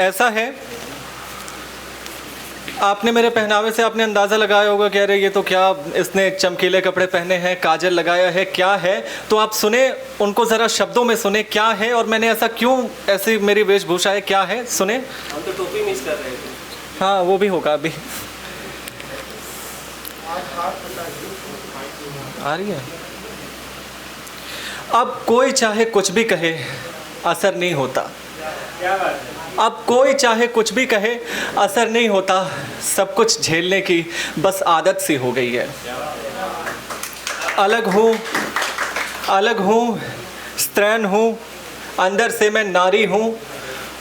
ऐसा है, आपने मेरे पहनावे से आपने अंदाज़ा लगाया होगा कि अरे ये तो क्या, इसने चमकीले कपड़े पहने हैं, काजल लगाया है, क्या है। तो आप सुने, उनको ज़रा शब्दों में सुने क्या है और मैंने ऐसा क्यों, ऐसी मेरी वेशभूषा है, क्या है, सुने। हम तो टोपी मिस कर रहे थे। हाँ वो भी होगा अभी। आ रही है। अब कोई चाहे कुछ भी कहे, असर नहीं होता। क्या बात है। अब कोई चाहे कुछ भी कहे, असर नहीं होता। सब कुछ झेलने की बस आदत सी हो गई है। अलग हूँ, स्त्रैण हूँ, अंदर से मैं नारी हूँ,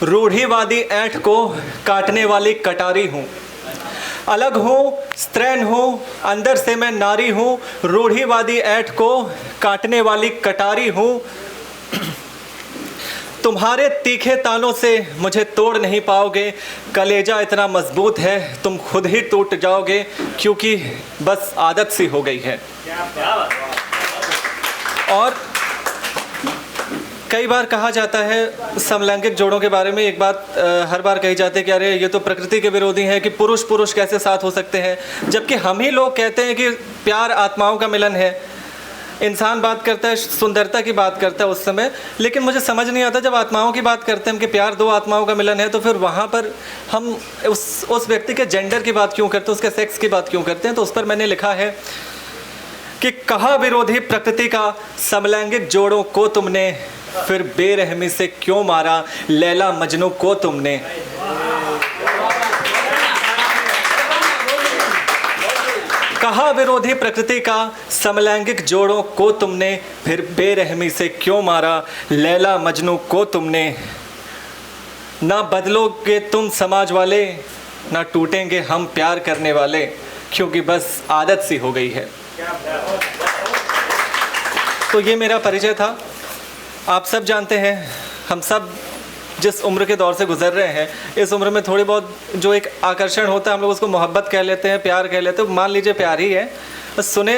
रूढ़िवादी ऐंठ को काटने वाली कटारी हूँ। अलग हूँ, स्त्रैण हूँ, अंदर से मैं नारी हूँ, रूढ़िवादी ऐंठ को काटने वाली कटारी हूँ। तुम्हारे तीखे तानों से मुझे तोड़ नहीं पाओगे, कलेजा इतना मजबूत है तुम खुद ही टूट जाओगे, क्योंकि बस आदत सी हो गई है। और कई बार कहा जाता है समलैंगिक जोड़ों के बारे में, एक बात हर बार कही जाती है कि अरे ये तो प्रकृति के विरोधी हैं, कि पुरुष पुरुष कैसे साथ हो सकते हैं, जबकि हम ही लोग कहते हैं कि प्यार आत्माओं का मिलन है। इंसान बात करता है, सुंदरता की बात करता है उस समय, लेकिन मुझे समझ नहीं आता जब आत्माओं की बात करते हैं कि प्यार दो आत्माओं का मिलन है, तो फिर वहाँ पर हम उस व्यक्ति के जेंडर की बात क्यों करते हैं, उसके सेक्स की बात क्यों करते हैं। तो उस पर मैंने लिखा है कि कहा विरोधी प्रकृति का समलैंगिक जोड़ों को तुमने, फिर बेरहमी से क्यों मारा लैला मजनू को तुमने। कहा विरोधी प्रकृति का समलैंगिक जोड़ों को तुमने, फिर बेरहमी से क्यों मारा लैला मजनू को तुमने। ना बदलोगे तुम समाज वाले, ना टूटेंगे हम प्यार करने वाले, क्योंकि बस आदत सी हो गई है। तो ये मेरा परिचय था। आप सब जानते हैं, हम सब जिस उम्र के दौर से गुजर रहे हैं, इस उम्र में थोड़ी बहुत जो एक आकर्षण होता है, हम लोग उसको मोहब्बत कह लेते हैं, प्यार कह लेते हैं। मान लीजिए प्यार ही है, बस सुने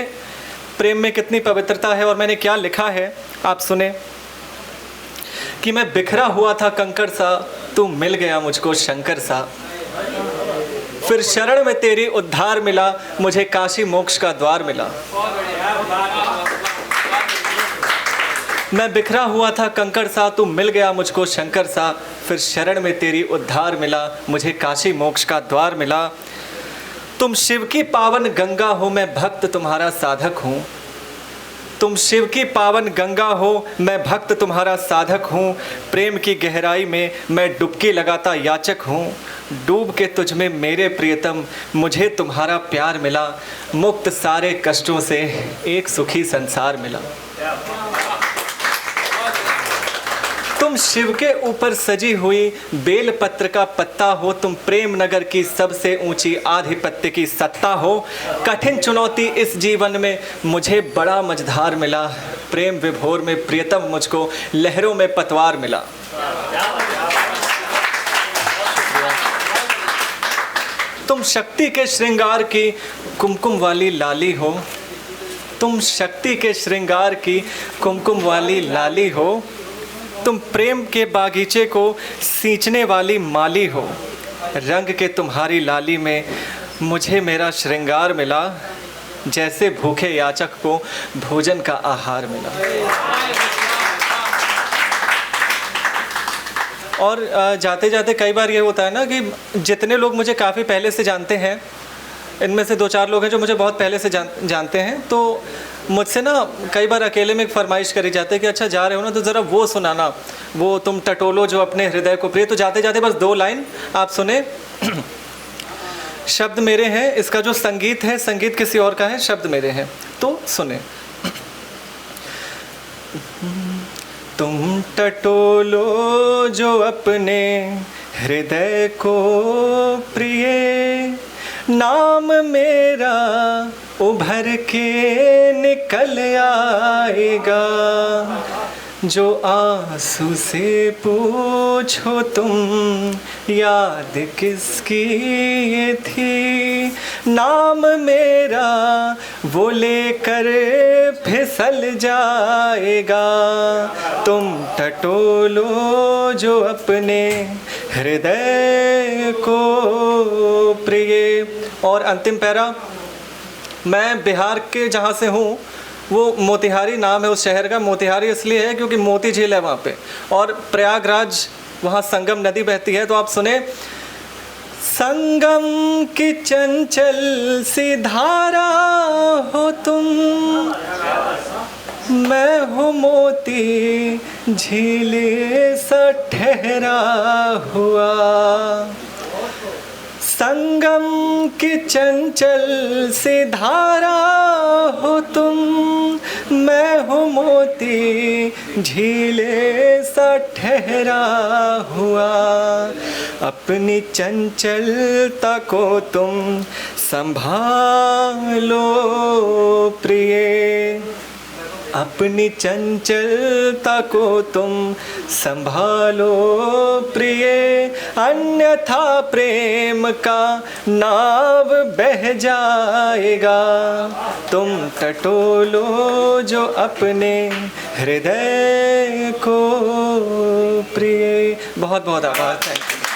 प्रेम में कितनी पवित्रता है। और मैंने क्या लिखा है आप सुने कि मैं बिखरा हुआ था कंकड़ सा, तू मिल गया मुझको शंकर सा, फिर शरण में तेरी उद्धार मिला, मुझे काशी मोक्ष का द्वार मिला। मैं बिखरा हुआ था कंकड़ सा, तू मिल गया मुझको शंकर सा, फिर शरण में तेरी उद्धार मिला, मुझे काशी मोक्ष का द्वार मिला। तुम शिव की पावन गंगा हो, मैं भक्त तुम्हारा साधक हूँ। तुम शिव की पावन गंगा हो, मैं भक्त तुम्हारा साधक हूँ। प्रेम की गहराई में मैं डुबकी लगाता याचक हूँ। डूब के तुझ में मेरे प्रियतम, मुझे तुम्हारा प्यार मिला, मुक्त सारे कष्टों से एक सुखी संसार मिला। तुम शिव के ऊपर सजी हुई बेल पत्र का पत्ता हो, तुम प्रेम नगर की सबसे ऊंची आधिपत्य की सत्ता हो। कठिन चुनौती इस जीवन में मुझे बड़ा मझधार मिला, प्रेम विभोर में प्रियतम मुझको लहरों में पतवार मिला। तुम शक्ति के श्रृंगार की कुमकुम वाली लाली हो, तुम शक्ति के श्रृंगार की कुमकुम वाली लाली हो। तुम प्रेम के बागीचे को सींचने वाली माली हो, रंग के तुम्हारी लाली में मुझे मेरा श्रृंगार मिला, जैसे भूखे याचक को भोजन का आहार मिला। और जाते जाते कई बार ये होता है ना कि जितने लोग मुझे काफ़ी पहले से जानते हैं, इनमें से 2-4 लोग हैं जो मुझे बहुत पहले से जानते हैं, तो मुझसे ना कई बार अकेले में एक फरमाइश करी जाती है कि अच्छा जा रहे हो ना तो ज़रा वो सुनाना, वो तुम टटोलो जो अपने हृदय को प्रिय। तो जाते जाते बस 2 लाइन आप सुने। शब्द मेरे हैं, इसका जो संगीत है, संगीत किसी और का है, शब्द मेरे हैं, तो सुने। तुम टटोलो जो अपने हृदय को प्रिय, नाम मेरा उभर के निकल आएगा। जो आंसू से पूछो तुम याद किसकी ये थी, नाम मेरा वो लेकर फिसल जाएगा। तुम टटोलो जो अपने हृदय को प्रिय। और अंतिम पैरा, मैं बिहार के जहाँ से हूँ वो मोतिहारी नाम है उस शहर का। मोतिहारी इसलिए है क्योंकि मोती झील है वहाँ पे, और प्रयागराज वहाँ संगम नदी बहती है। तो आप सुने, संगम की चंचल सी धारा हो तुम, मैं हूँ मोती झील सा ठहरा हुआ। संगम की चंचल सी धारा हो तुम, मैं हूँ मोती झीले सा ठहरा हुआ। अपनी चंचलता को तुम संभालो प्रिय, अपनी चंचलता को तुम संभालो प्रिय, अन्यथा प्रेम का नाव बह जाएगा। तुम टटोलो जो अपने हृदय को प्रिय। बहुत बहुत आभार, थैंक यू।